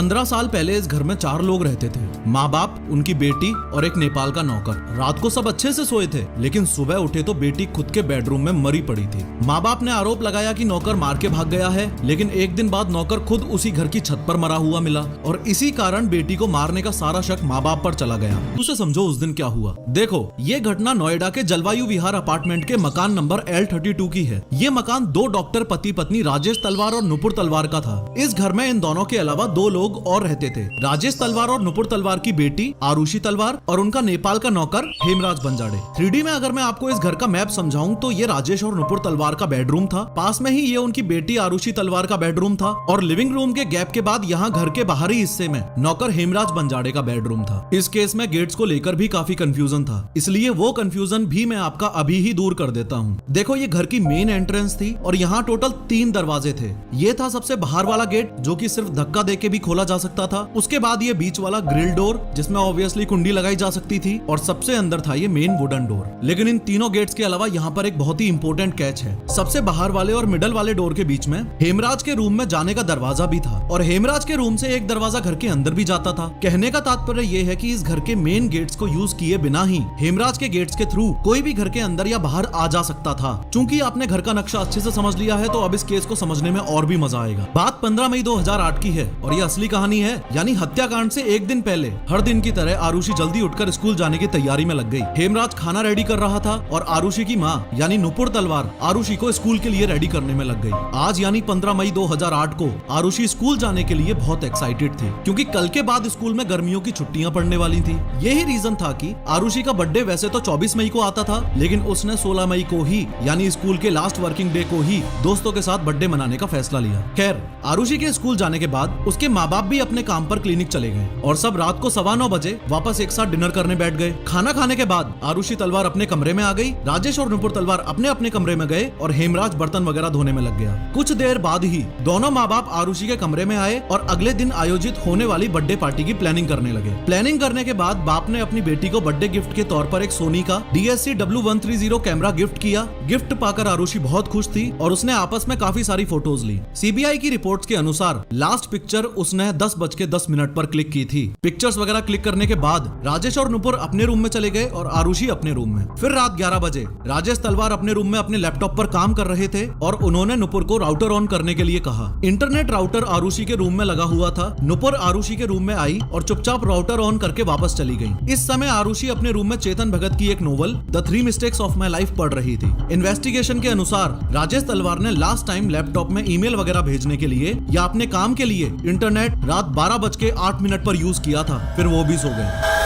15 साल पहले इस घर में 4 लोग रहते थे। माँ बाप, उनकी बेटी और एक नेपाल का नौकर। रात को सब अच्छे से सोए थे, लेकिन सुबह उठे तो बेटी खुद के बेडरूम में मरी पड़ी थी। माँ बाप ने आरोप लगाया कि नौकर मार के भाग गया है, लेकिन एक दिन बाद नौकर खुद उसी घर की छत पर मरा हुआ मिला और इसी कारण बेटी को मारने का सारा शक माँ बाप पर चला गया। उसे समझो उस दिन क्या हुआ। देखो, ये घटना नोएडा के जलवायु विहार अपार्टमेंट के मकान नंबर L32 की है। ये मकान 2 डॉक्टर पति पत्नी राजेश तलवार और नुपुर तलवार का था। इस घर में इन दोनों के अलावा 2 लोग और रहते थे, राजेश तलवार और नुपुर तलवार की बेटी आरुषि तलवार और उनका नेपाल का नौकर हेमराज बंजाड़े। 3D में अगर मैं आपको इस घर का मैप समझाऊं तो ये राजेश और नुपुर तलवार का बेडरूम था। पास में ही ये उनकी बेटी आरुषि तलवार का बेडरूम था और लिविंग रूम के गैप के बाद यहाँ घर के बाहरी हिस्से में नौकर हेमराज बंजाड़े का बेडरूम था। इस केस में गेट्स को लेकर भी काफी कंफ्यूजन था, इसलिए वो कंफ्यूजन भी मैं आपका अभी ही दूर कर देता हूँ। देखो, ये घर की मेन एंट्रेंस थी और यहाँ टोटल 3 दरवाजे थे। ये था सबसे बाहर वाला गेट जो कि सिर्फ धक्का देके भी खोला जा सकता था। उसके बाद ये बीच वाला ग्रिल डोर जिसमें ऑब्वियसली कुंडी लगाई जा सकती थी और सबसे अंदर था ये मेन वुडन डोर। लेकिन इन तीनों गेट्स के अलावा यहाँ पर एक बहुत ही इंपॉर्टेंट कैच है। सबसे बाहर वाले और मिडल वाले डोर के बीच में हेमराज के रूम में जाने का दरवाजा भी था और हेमराज के रूम से एक दरवाजा घर के अंदर भी जाता था। कहने का तात्पर्य ये है कि इस घर के मेन गेट्स को यूज किए बिना ही हेमराज के गेट्स के थ्रू कोई भी घर के अंदर या बाहर आ जा सकता था। चूंकि आपने घर का नक्शा अच्छे से समझ लिया है तो अब इस केस को समझने में और भी मजा आएगा। बात 15 मई 2008 की है और ये असली कहानी है, यानी हत्याकांड से एक दिन पहले हर दिन की तरह आरुषि जल्दी उठकर स्कूल जाने की तैयारी में लग गई। हेमराज खाना रेडी कर रहा था और आरुषि की माँ यानी नुपुर तलवार आरुषि को स्कूल के लिए रेडी करने में लग गई। आज यानी 15 मई 2008 को आरुषि स्कूल जाने के लिए बहुत एक्साइटेड थी, क्योंकि कल के बाद स्कूल में गर्मियों की छुट्टियां पड़ने वाली थी। यही रीजन था कि आरुषि का बर्थडे वैसे तो 24 मई को आता था, लेकिन उसने 16 मई को ही यानी स्कूल के लास्ट वर्किंग डे को ही दोस्तों के साथ बर्थडे मनाने का फैसला लिया। खैर, आरुषि के स्कूल जाने के बाद उसके माँ बाप भी अपने काम पर क्लिनिक चले गए और सब रात को 9:15 बजे वापस एक साथ डिनर करने बैठ गए। खाना खाने के बाद आरुषि तलवार अपने कमरे में आ गई, राजेश और नुपुर तलवार अपने अपने कमरे में गए और हेमराज बर्तन वगैरह धोने में लग गया। कुछ देर बाद ही दोनों माँ बाप आरुषि के कमरे में आए और अगले दिन आयोजित होने वाली बर्थडे पार्टी की प्लानिंग करने लगे। प्लानिंग करने के बाद बाप ने अपनी बेटी को बर्थडे गिफ्ट के तौर पर एक सोनी का DSC-W130 कैमरा गिफ्ट किया। गिफ्ट पाकर आरुषि बहुत खुश थी और उसने आपस में काफी सारी फोटोज ली। CBI की रिपोर्ट्स के अनुसार लास्ट पिक्चर उसने 10:10 पर क्लिक की थी। पिक्चर्स वगैरह क्लिक करने के बाद राजेश और नुपुर अपने रूम में चले गए और आरुषि अपने रूम में। फिर रात 11 बजे राजेश तलवार अपने रूम में अपने लैपटॉप पर काम कर रहे थे और उन्होंने नुपुर को राउटर ऑन करने के लिए कहा। इंटरनेट राउटर आरुषि के रूम में लगा हुआ था। नुपुर आरुषि के रूम में आई और चुपचाप राउटर ऑन करके वापस चली गई। इस समय आरुषि अपने रूम में चेतन भगत की एक novel the 3 mistakes of my life पढ़ रही थी। इन्वेस्टिगेशन के अनुसार राजेश तलवार ने लास्ट टाइम लैपटॉप में ईमेल वगैरह भेजने के लिए या अपने काम के लिए इंटरनेट रात 12:08 पर यूज किया था। फिर वो भी सो गए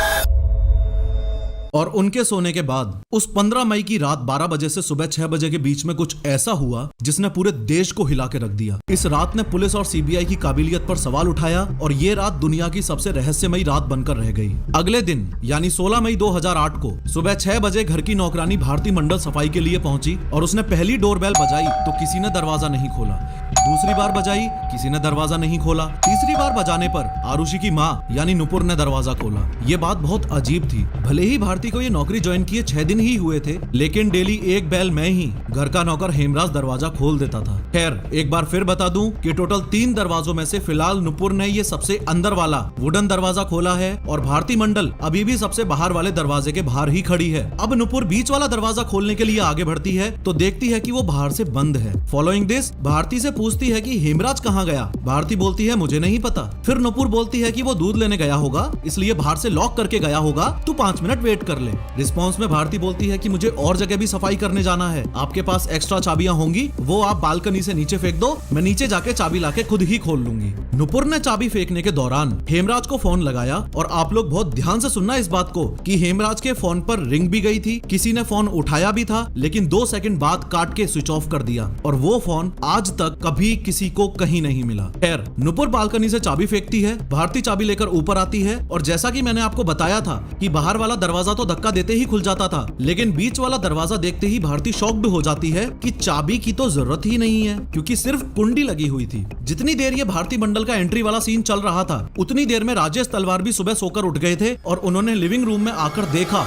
और उनके सोने के बाद उस 15 मई की रात 12 बजे से सुबह 6 बजे के बीच में कुछ ऐसा हुआ जिसने पूरे देश को हिला के रख दिया। इस रात ने पुलिस और CBI की काबिलियत पर सवाल उठाया और ये रात दुनिया की सबसे रहस्यमयी रात बनकर रह गई। अगले दिन यानी 16 मई 2008 को सुबह 6 बजे घर की नौकरानी भारती मंडल सफाई के लिए पहुंची और उसने पहली डोरबेल बजाई तो किसी ने दरवाजा नहीं खोला। दूसरी बार बजाई, किसी ने दरवाजा नहीं खोला। तीसरी बार बजाने पर आरुषि की माँ यानी नुपुर ने दरवाजा खोला। ये बात बहुत अजीब थी। भले ही भारती को ये नौकरी ज्वाइन किए 6 दिन ही हुए थे, लेकिन डेली एक बेल में ही घर का नौकर हेमराज दरवाजा खोल देता था। खैर, एक बार फिर बता दूं कि टोटल 3 दरवाजों में से फिलहाल नुपुर ने ये सबसे अंदर वाला वुडन दरवाजा खोला है और भारती मंडल अभी भी सबसे बाहर वाले दरवाजे के बाहर ही खड़ी है। अब नुपुर बीच वाला दरवाजा खोलने के लिए आगे बढ़ती है तो देखती है कि वो बाहर से बंद है। फॉलोइंग दिस भारती से पूछती है कि हेमराज कहाँ गया। भारती बोलती है मुझे नहीं पता। फिर नुपुर बोलती है कि वो दूध लेने गया होगा, इसलिए बाहर से लॉक करके गया होगा, तू 5 मिनट वेट कर ले। रिस्पॉन्स में भारती बोलती है कि मुझे और जगह भी सफाई करने जाना है, आपके पास एक्स्ट्रा चाबियां होंगी, वो आप बालकनी से नीचे फेंक दो, मैं नीचे जाके चाबी लाके खुद ही खोल लूंगी। नुपुर ने चाबी फेंकने के दौरान हेमराज को फोन लगाया और आप लोग बहुत ध्यान से सुनना इस बात को कि हेमराज के फोन पर रिंग भी गई थी, किसी ने फोन उठाया भी था, लेकिन 2 सेकंड बाद काट के स्विच ऑफ कर दिया और वो फोन आज तक कभी किसी को कहीं नहीं मिला। खैर, नुपुर बालकनी से चाबी फेंकती है, भारती चाबी लेकर ऊपर आती है और जैसा कि मैंने आपको बताया था कि बाहर वाला दरवाजा तो धक्का देते ही खुल जाता था, लेकिन बीच वाला दरवाजा देखते ही भारती शॉक्ड हो जाती है कि चाबी की तो जरूरत ही नहीं है, क्योंकि सिर्फ कुंडी लगी हुई थी। जितनी देर ये भारती मंडल का एंट्री वाला सीन चल रहा था, उतनी देर में राजेश तलवार भी सुबह सोकर उठ गए थे और उन्होंने लिविंग रूम में आकर देखा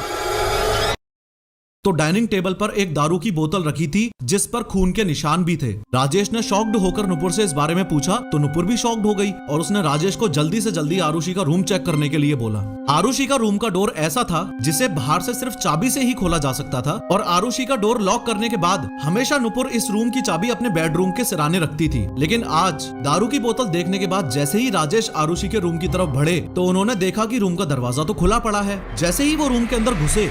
तो डाइनिंग टेबल पर एक दारू की बोतल रखी थी जिस पर खून के निशान भी थे। राजेश ने शॉक्ड होकर नुपुर से इस बारे में पूछा तो नुपुर भी शॉक्ड हो गई और उसने राजेश को जल्दी से जल्दी आरुषि का रूम चेक करने के लिए बोला। आरुषि का रूम का डोर ऐसा था जिसे बाहर से सिर्फ चाबी से ही खोला जा सकता था और आरुषि का डोर लॉक करने के बाद हमेशा नुपुर इस रूम की चाबी अपने बेडरूम के सिराने रखती थी। लेकिन आज दारू की बोतल देखने के बाद जैसे ही राजेश आरुषि के रूम की तरफ बढ़े तो उन्होंने देखा कि रूम का दरवाजा तो खुला पड़ा है। जैसे ही वो रूम के अंदर घुसे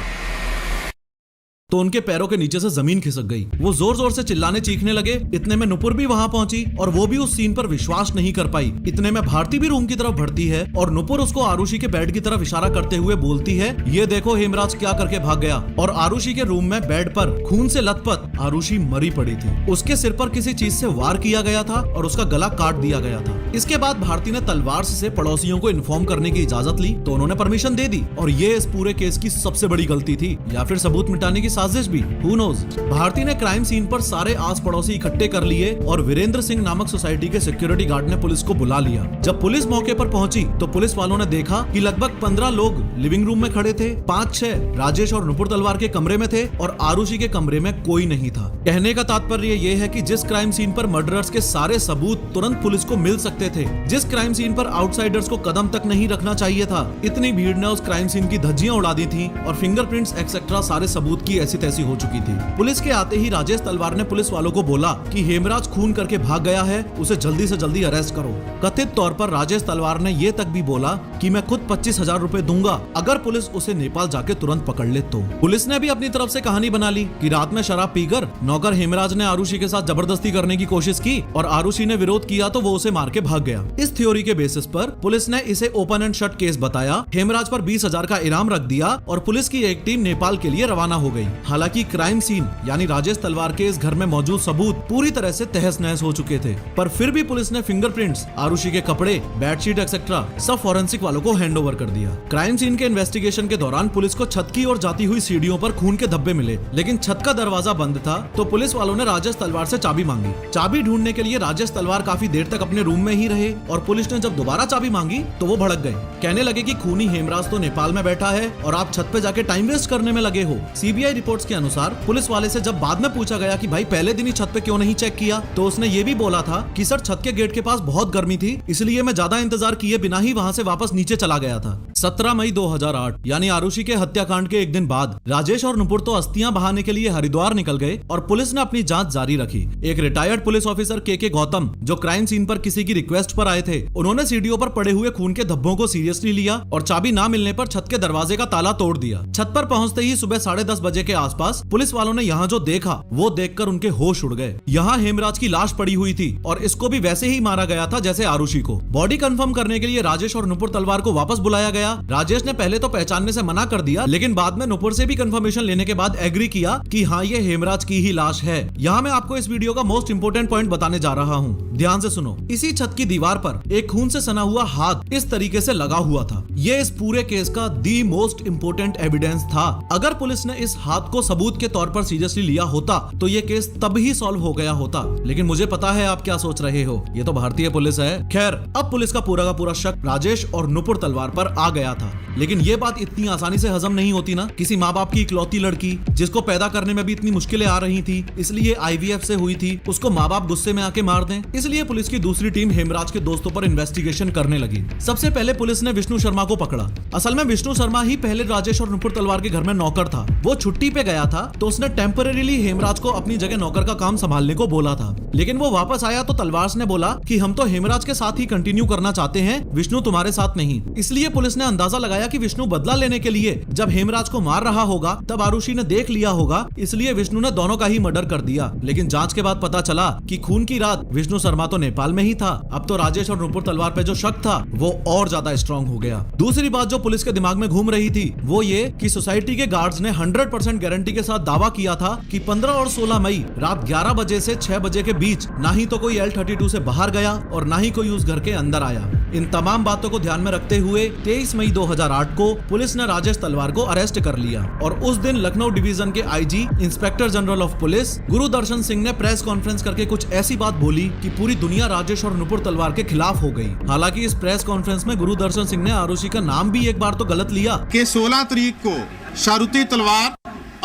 तो उनके पैरों के नीचे से जमीन खिसक गई। वो जोर जोर से चिल्लाने चीखने लगे। इतने में नुपुर भी वहां पहुंची और वो भी उस सीन पर विश्वास नहीं कर पाई। इतने में भारती भी रूम की तरफ बढ़ती है और नुपुर उसको आरुषि के बेड की तरफ इशारा करते हुए बोलती है, ये देखो हेमराज क्या करके भाग गया। और आरुषि के रूम में बेड पर खून से लथपथ आरुषि मरी पड़ी थी। उसके सिर पर किसी चीज से वार किया गया था और उसका गला काट दिया गया था। इसके बाद भारती ने तलवार से पड़ोसियों को इन्फॉर्म करने की इजाजत ली तो उन्होंने परमिशन दे दी और ये इस पूरे केस की सबसे बड़ी गलती थी या फिर सबूत मिटाने की साजिश भी, हु नोज। भारती ने क्राइम सीन पर सारे आस पड़ोसी इकट्ठे कर लिए और वीरेंद्र सिंह नामक सोसाइटी के सिक्योरिटी गार्ड ने पुलिस को बुला लिया। जब पुलिस मौके पर पहुंची तो पुलिस वालों ने देखा कि लगभग 15 लोग लिविंग रूम में खड़े थे, 5-6 राजेश और नुपुर तलवार के कमरे में थे और आरुषि के कमरे में कोई नहीं था। कहने का तात्पर्य ये है कि जिस क्राइम सीन पर मर्डरर्स के सारे सबूत तुरंत पुलिस को मिल सकते थे, जिस क्राइम सीन पर आउटसाइडर्स को कदम तक नहीं रखना चाहिए था, इतनी भीड़ ने उस क्राइम सीन की धज्जियां उड़ा दी थी और फिंगरप्रिंट्स एक्सेट्रा सारे सबूत की ऐसी तैसी हो चुकी थी। पुलिस के आते ही राजेश तलवार ने पुलिस वालों को बोला कि हेमराज खून करके भाग गया है, उसे जल्दी से जल्दी अरेस्ट करो। कथित तौर पर राजेश तलवार ने ये तक भी बोला कि मैं खुद 25,000 रुपए दूंगा अगर पुलिस उसे नेपाल जाके तुरंत पकड़ ले तो। पुलिस ने भी अपनी तरफ से कहानी बना ली कि रात में शराब पीकर नौकर हेमराज ने आरुषि के साथ जबरदस्ती करने की कोशिश की और आरुषि ने विरोध किया तो वो उसे मार के भाग गया। इस थ्योरी के बेसिस पर पुलिस ने इसे ओपन एंड शट केस बताया, हेमराज पर 20,000 का इनाम रख दिया और पुलिस की एक टीम नेपाल के लिए रवाना हो गई। हालांकि क्राइम सीन यानी राजेश तलवार के इस घर में मौजूद सबूत पूरी तरह से तहस नहस हो चुके थे, पर फिर भी पुलिस ने फिंगरप्रिंट्स, आरुषि के कपड़े, बेडशीट एक्सेट्रा सब फॉरेंसिक वालों को हैंडओवर कर दिया। क्राइम सीन के इन्वेस्टिगेशन के दौरान पुलिस को छत की ओर जाती हुई सीढ़ियों पर खून के धब्बे मिले, लेकिन छत का दरवाजा बंद था तो पुलिस वालों ने राजेश तलवार से चाबी मांगी। चाबी ढूंढने के लिए राजेश तलवार काफी देर तक अपने रूम में ही रहे और पुलिस ने जब दोबारा चाबी मांगी तो वो भड़क गए। कहने लगे कि खूनी हेमराज तो नेपाल में बैठा है और आप छत पे जाके टाइम वेस्ट करने में लगे हो। सीबीआई रिपोर्ट्स के अनुसार पुलिस वाले से जब बाद में पूछा गया कि भाई पहले दिन ही छत पे क्यों नहीं चेक किया तो उसने ये भी बोला था कि सर छत के गेट के पास बहुत गर्मी थी इसलिए मैं ज्यादा इंतजार किए बिना ही वहां से वापस नीचे चला गया था। 17 मई 2008 यानी आरुषि के हत्याकांड के एक दिन बाद राजेश और नुपुर तो अस्थियां बहाने के लिए हरिद्वार निकल गए और पुलिस ने अपनी जांच जारी रखी। एक रिटायर्ड पुलिस ऑफिसर के गौतम जो क्राइम सीन पर किसी की रिक्वेस्ट पर आए थे, उन्होंने सीढ़ियों पर पड़े हुए खून के धब्बों को सीरियसली लिया और चाबी ना मिलने पर छत के दरवाजे का ताला तोड़ दिया। छत पर पहुंचते ही सुबह 10:30 बजे के आसपास पुलिस वालों ने यहाँ जो देखा वो देखकर उनके होश उड़ गए। यहाँ हेमराज की लाश पड़ी हुई थी और इसको भी वैसे ही मारा गया था जैसे आरुषि को। बॉडी कंफर्म करने के लिए राजेश और नुपुर तलवार को वापस बुलाया गया। राजेश ने पहले तो पहचानने से मना कर दिया, लेकिन बाद में नुपुर से भी कंफर्मेशन लेने के बाद एग्री किया कि हाँ ये हेमराज की ही लाश है। यहाँ मैं आपको इस वीडियो का मोस्ट इंपोर्टेंट पॉइंट बताने जा रहा हूँ, ध्यान से सुनो। इसी छत की दीवार पर एक खून से सना हुआ हाथ इस तरीके से लगा हुआ था। ये इस पूरे केस का दी मोस्ट इंपोर्टेंट एविडेंस था। अगर पुलिस ने इस हाथ को सबूत के तौर पर सीरियसली लिया होता तो ये केस तब ही सॉल्व हो गया होता। लेकिन मुझे पता है आप क्या सोच रहे हो, ये तो भारतीय पुलिस है। खैर, अब पुलिस का पूरा शक राजेश और नुपुर तलवार पर आ गया था। लेकिन ये बात इतनी आसानी से हजम नहीं होती ना। किसी माँ बाप की इकलौती लड़की जिसको पैदा करने में भी इतनी मुश्किलें आ रही थी, इसलिए IVF से हुई थी, उसको माँ बाप गुस्से में आके मार दें। इसलिए पुलिस की दूसरी टीम हेमराज के दोस्तों पर इन्वेस्टिगेशन करने लगी। सबसे पहले पुलिस ने विष्णु शर्मा को पकड़ा। असल में विष्णु शर्मा ही पहले राजेश और नुपुर तलवार के घर में नौकर था। वो छुट्टी पे गया था तो उसने टेम्परेरीली हेमराज को अपनी जगह नौकर का काम संभालने को बोला था। लेकिन वो वापस आया तो तलवार ने बोला कि हम तो हेमराज के साथ ही कंटिन्यू करना चाहते हैं, विष्णु तुम्हारे साथ नहीं। इसलिए पुलिस ने अंदाजा लगाया कि विष्णु बदला लेने के लिए जब हेमराज को मार रहा होगा तब आरुषि ने देख लिया होगा, इसलिए विष्णु ने दोनों का ही मर्डर कर दिया। लेकिन जांच के बाद पता चला कि खून की रात विष्णु शर्मा तो नेपाल में ही था। अब तो राजेश और नुपुर तलवार पे जो शक था वो और ज्यादा स्ट्रॉन्ग हो गया। दूसरी बात जो पुलिस के दिमाग में घूम रही थी वो ये कि सोसाइटी के गार्ड्स ने 100% गारंटी के साथ दावा किया था कि 15 और 16 मई रात 11 बजे से 6 बजे के बीच ना ही तो कोई L32 से बाहर गया और ना ही कोई उस घर के अंदर आया। इन तमाम बातों को ध्यान में रखते हुए 23 मई 2008 को पुलिस ने राजेश तलवार को अरेस्ट कर लिया और उस दिन लखनऊ डिवीजन के IG inspector general of police Gurudarshan Singh ने प्रेस कॉन्फ्रेंस करके कुछ ऐसी बात बोली कि पूरी दुनिया राजेश और नुपुर तलवार के खिलाफ हो गई। हालांकि इस प्रेस कॉन्फ्रेंस में गुरुदर्शन सिंह ने आरुषि का नाम भी एक बार तो गलत लिया कि 16 तारीख को शारुती तलवार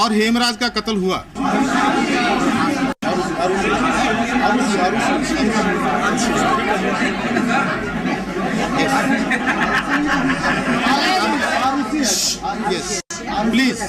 और हेमराज का कत्ल हुआ। प्लीज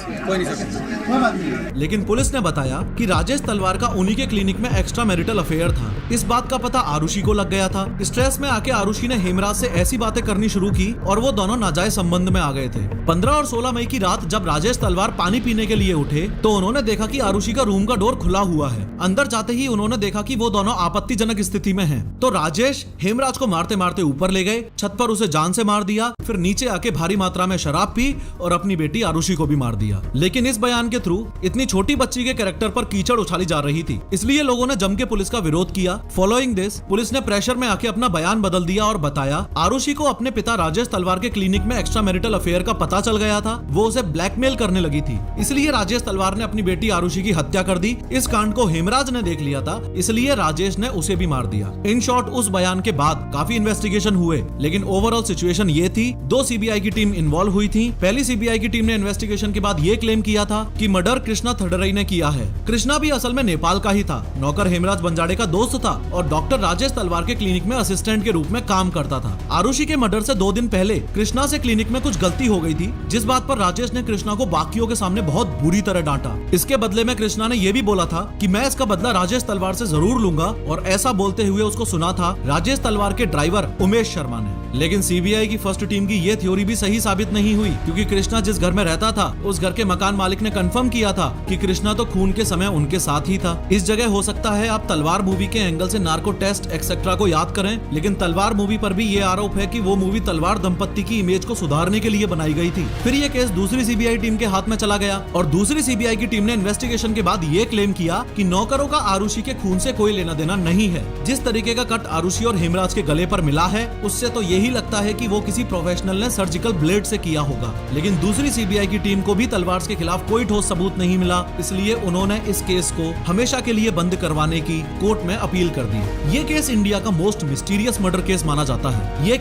लेकिन पुलिस ने बताया कि राजेश तलवार का उन्हीं के क्लिनिक में एक्स्ट्रा मैरिटल अफेयर था। इस बात का पता आरुषि को लग गया था। स्ट्रेस में आके आरुषि ने हेमराज से ऐसी बातें करनी शुरू की और वो दोनों नाजायज संबंध में आ गए थे। 15 और 16 मई की रात जब राजेश तलवार पानी पीने के लिए उठे तो उन्होंने देखा कि आरुषि का रूम का डोर खुला हुआ है। अंदर जाते ही उन्होंने देखा कि वो दोनों आपत्तिजनक स्थिति में हैं। तो राजेश हेमराज को मारते मारते ऊपर ले गए, छत पर उसे जान से मार दिया, फिर नीचे आके भारी मात्रा में शराब पी और अपनी बेटी आरुषि को भी मार दिया। लेकिन इस बयान के थ्रू इतनी छोटी बच्ची के कैरेक्टर पर कीचड़ उछाली जा रही थी, इसलिए लोगों ने जम के पुलिस का विरोध किया। फॉलोइंग दिस पुलिस ने प्रेशर में आके अपना बयान बदल दिया और बताया आरुषि को अपने पिता राजेश तलवार के क्लिनिक में एक्स्ट्रा मैरिटल अफेयर का पता चल गया था, वो उसे ब्लैकमेल करने लगी थी, इसलिए राजेश तलवार ने अपनी बेटी आरुषि की हत्या कर दी। इस कांड को हेमराज ने देख लिया था, इसलिए राजेश ने उसे भी मार दिया। इन शॉर्ट उस बयान के बाद काफी इन्वेस्टिगेशन हुए, लेकिन ओवरऑल सिचुएशन ये थी, 2 सीबीआई की टीम इन्वॉल्व हुई थी। पहली सीबीआई की टीम ने इन्वेस्टिगेशन के बाद ये क्लेम किया था कि मर्डर कृष्णा थडरई ने किया है। कृष्णा भी असल में नेपाल का ही था, नौकर हेमराज बंजाड़े का दोस्त था और डॉक्टर राजेश तलवार के क्लिनिक में असिस्टेंट के रूप में काम करता था। आरुषि के मर्डर से 2 दिन पहले कृष्णा से क्लिनिक में कुछ गलती हो गई थी, जिस बात पर राजेश ने कृष्णा को बाकियों के सामने बहुत बुरी तरह डांटा। इसके बदले में कृष्णा ने यह भी बोला था कि मैं इसका बदला राजेश तलवार से जरूर लूंगा, और ऐसा बोलते हुए उसको सुना था राजेश तलवार के ड्राइवर उमेश शर्मा ने। लेकिन सीबीआई की फर्स्ट टीम की ये थ्योरी भी सही साबित नहीं हुई, क्योंकि कृष्णा जिस घर में रहता था उस घर के मकान मालिक ने कंफर्म किया था कि कृष्णा तो खून के समय उनके साथ ही था। इस जगह हो सकता है आप तलवार मूवी के एंगल से नार्को टेस्ट एक्सेट्रा को याद करें, लेकिन तलवार मूवी पर भी ये आरोप है कि वो मूवी तलवार दंपत्ति की इमेज को सुधारने के लिए बनाई गई थी। फिर ये केस दूसरी सीबीआई टीम के हाथ में चला गया और दूसरी सीबीआई की टीम ने इन्वेस्टिगेशन के बाद ये क्लेम किया कि नौकरों का आरुषि के खून से कोई लेना देना नहीं है। जिस तरीके का कट आरुषि और हेमराज के गले पर मिला है उससे तो यही लगता है कि वो किसी प्रोफेशनल ने सर्जिकल ब्लेड से किया होगा। लेकिन दूसरी सीबीआई की टीम को भी तलवार के खिलाफ कोई ठोस सबूत नहीं मिला, इसलिए उन्होंने इस केस को हमेशा के लिए बंद करवाने की कोर्ट में अपील कर दी। ये केस इंडिया का मोस्ट मिस्टीरियस मर्डर केस माना जाता है। ये